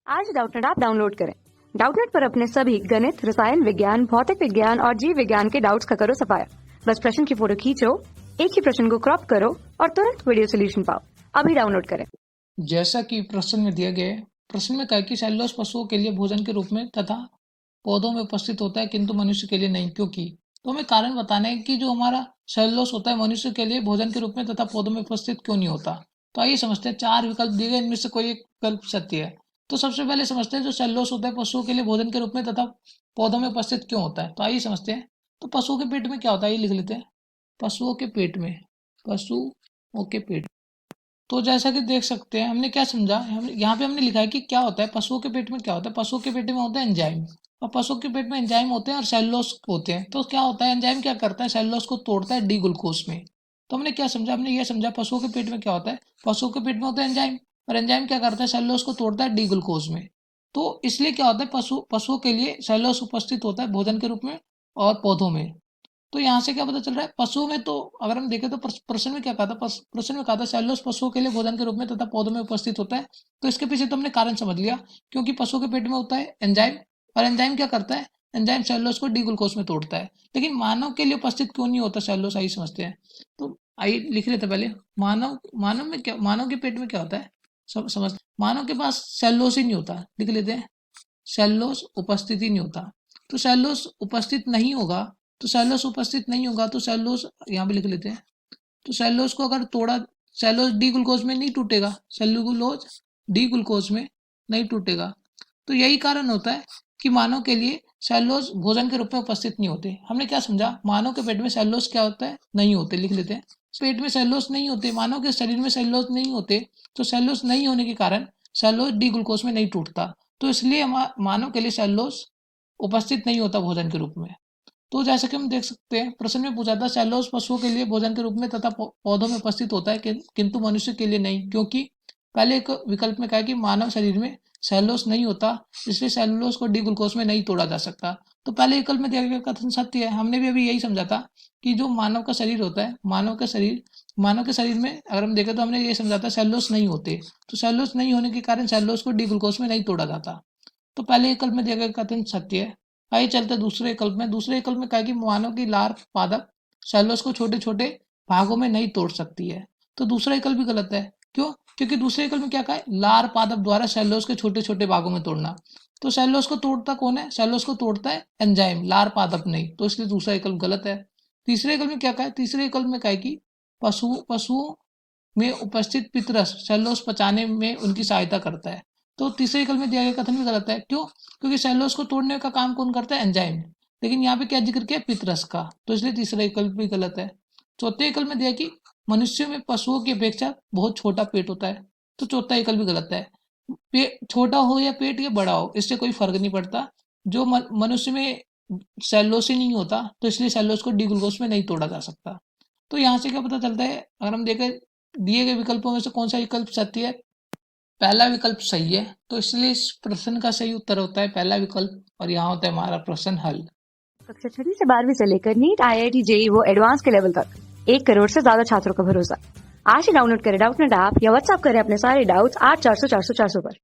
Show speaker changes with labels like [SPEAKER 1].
[SPEAKER 1] आज Doubtnut app download करें। Doubtnut पर अपने सभी गणित, रसायन विज्ञान, भौतिक विज्ञान और जीव विज्ञान के डाउट्स का करो सफाया। बस प्रश्न की फोटो खींचो, एक ही प्रश्न को क्रॉप करो और तुरंत वीडियो सोल्यूशन पाओ। अभी डाउनलोड करें।
[SPEAKER 2] जैसा कि प्रश्न में दिया गया है, प्रश्न में कहा कि सेल्यूलोज पशुओं के लिए भोजन के रूप में तथा पौधों में उपस्थित होता है किंतु मनुष्य के लिए नहीं। क्योंकि तो हमें कारण बताना है कि जो हमारा सेल्यूलोज होता है मनुष्य के लिए भोजन के रूप में तथा पौधों में उपस्थित क्यों नहीं होता। तो आइए समझते हैं, 4 विकल्प दिए गए, इनमें से कोई एक विकल्प सत्य है। तो सबसे पहले समझते हैं जो सेल्यूलोज होता है पशुओं के लिए भोजन के रूप में तथा पौधों में उपस्थित क्यों होता है। तो आइए समझते हैं। तो पशुओं के पेट में क्या होता है, ये लिख लेते हैं। पशुओं के पेट में, पशुओं के पेट, तो जैसा कि देख सकते हैं, हमने क्या समझा, हम यहाँ पे हमने लिखा है कि क्या होता है पशुओं के पेट में। क्या होता है पशुओं के पेट में होता है एंजाइम, और पशुओं के पेट में एंजाइम होते हैं और सेलुलोज होते हैं। तो क्या होता है, एंजाइम क्या करता है, सेलुलोज को तोड़ता है डी ग्लूकोज में। तो हमने क्या समझा, हमने ये समझा पशुओं के पेट में क्या होता है, पशुओं के पेट में होता है एंजाइम, और एंजाइम क्या करता है, सेलुलोज को तोड़ता है डी ग्लूकोज में। तो इसलिए क्या होता है, पशुओं के लिए सेलुलोज उपस्थित होता है भोजन के रूप में और पौधों में। तो यहाँ से क्या पता चल रहा है, पशुओं में तो अगर हम देखें तो प्रश्न में क्या कहा था, प्रश्न में कहा था सेलुलोज पशुओं के लिए भोजन के रूप में तथा पौधों में उपस्थित होता है। तो इसके पीछे तो हमने कारण समझ लिया, क्योंकि पशुओं के पेट में होता है एंजाइम, और एंजाइम क्या करता है, एंजाइम सेलुलोज को डी ग्लूकोज में तोड़ता है। लेकिन मानव के लिए उपस्थित क्यों नहीं होता सेलुलोज, आइए समझते हैं। तो आइए लिख लेते पहले, मानव में क्या, मानव के पेट में क्या होता है, समझ, मानव के पास सेलुलोज ही नहीं होता। लिख लेते हैं, सेलुलोज उपस्थित ही नहीं होता। तो सेलुलोज उपस्थित नहीं होगा, तो सेलुलोज उपस्थित नहीं होगा तो सेलुलोज यहाँ पे लिख लेते हैं। तो सेलुलोज को अगर तोड़ा, सेलुलोज डी ग्लूकोज में नहीं टूटेगा, सेलुलोज डी ग्लूकोज में नहीं टूटेगा। तो यही कारण होता है कि मानव के लिए सेलुलोज भोजन के रूप में उपस्थित नहीं होते। हमने क्या समझा, मानव के पेट में सेलुलोज क्या होता है, नहीं होते। लिख लेते हैं, पेट में सेलुलोज नहीं होते, मानव के शरीर में सेलुलोज नहीं होते। तो सेलुलोज नहीं होने के कारण सेलुलोज डी ग्लूकोज में नहीं टूटता। तो इसलिए मानव के लिए सेलुलोज उपस्थित नहीं होता भोजन के रूप में। तो जैसे कि हम देख सकते हैं, प्रश्न में पूछा था सेलुलोज पशुओं के लिए भोजन के रूप में तथा पौधों में उपस्थित होता है किंतु मनुष्य के लिए नहीं। क्योंकि पहले एक विकल्प में कहा कि मानव शरीर में सेलुलोज नहीं होता, इसलिए सेलुलोज को डी ग्लूकोज में नहीं तोड़ा जा सकता। तो पहले विकल्प में दिया गया कथन सत्य है। हमने भी अभी यही समझा था कि जो मानव का शरीर होता है, मानव के शरीर में अगर हम देखें तो हमने ये समझा था सेलुलोज नहीं होते। तो सेलुलोज नहीं होने के कारण सेलुलोज को डी ग्लूकोज में नहीं तोड़ा जाता। तो पहले विकल्प में दिया गया कथन सत्य है। आइए चलते दूसरे विकल्प में। दूसरे विकल्प में कहा कि मानव की लार पादप सेलुलोज को छोटे छोटे भागों में नहीं तोड़ सकती है। तो दूसरा विकल्प भी गलत है। क्यों, क्योंकि दूसरे विकल्प में क्या कहा है, लार पादप द्वारा सेलुलोज के छोटे छोटे भागों में तोड़ना। तो सेलुलोज को तोड़ता कौन है, सेलुलोज को तोड़ता है एंजाइम, लार पादप नहीं। तो इसलिए दूसरा विकल्प गलत है। तीसरे विकल्प में क्या कहा है, तीसरे विकल्प में कहा है कि पशुओं में उपस्थित पितरस सेलुलोज पचाने में उनकी सहायता करता है। तो तीसरे विकल्प में दिया गया कथन भी गलत है। क्यों, क्योंकि सेलुलोज को तोड़ने का काम कौन करता है, एंजाइम। लेकिन यहाँ पे क्या जिक्र किया, पितरस का। तो इसलिए तीसरा विकल्प भी गलत है। चौथे विकल्प में दिया कि मनुष्यों में पशुओं की अपेक्षा बहुत छोटा पेट होता है। तो चौथा विकल्प भी गलत है। पेट छोटा हो या पेट या बड़ा हो, इससे कोई फर्क नहीं पड़ता। जो मनुष्य में सेलुलोज ही नहीं होता, तो इसलिए सेलुलोज को डी ग्लूकोज में नहीं तोड़ा जा सकता। तो यहाँ से क्या पता चलता है, अगर हम देखें दिए गए विकल्पों में से कौन सा विकल्प सत्य है, पहला विकल्प सही है। तो इसलिए इस प्रश्न का सही उत्तर होता है पहला विकल्प, और यहाँ होता है हमारा प्रश्न हल।
[SPEAKER 1] कक्षा 6 से 12वीं से लेकर नीट, IIT, JEE वो एडवांस के लेवल तक 1 करोड़ से ज्यादा छात्रों का भरोसा। आज ही डाउनलोड करें डाउटनेट ऐप या व्हाट्सएप करें अपने सारे डाउट्स 8400 400 400 पर।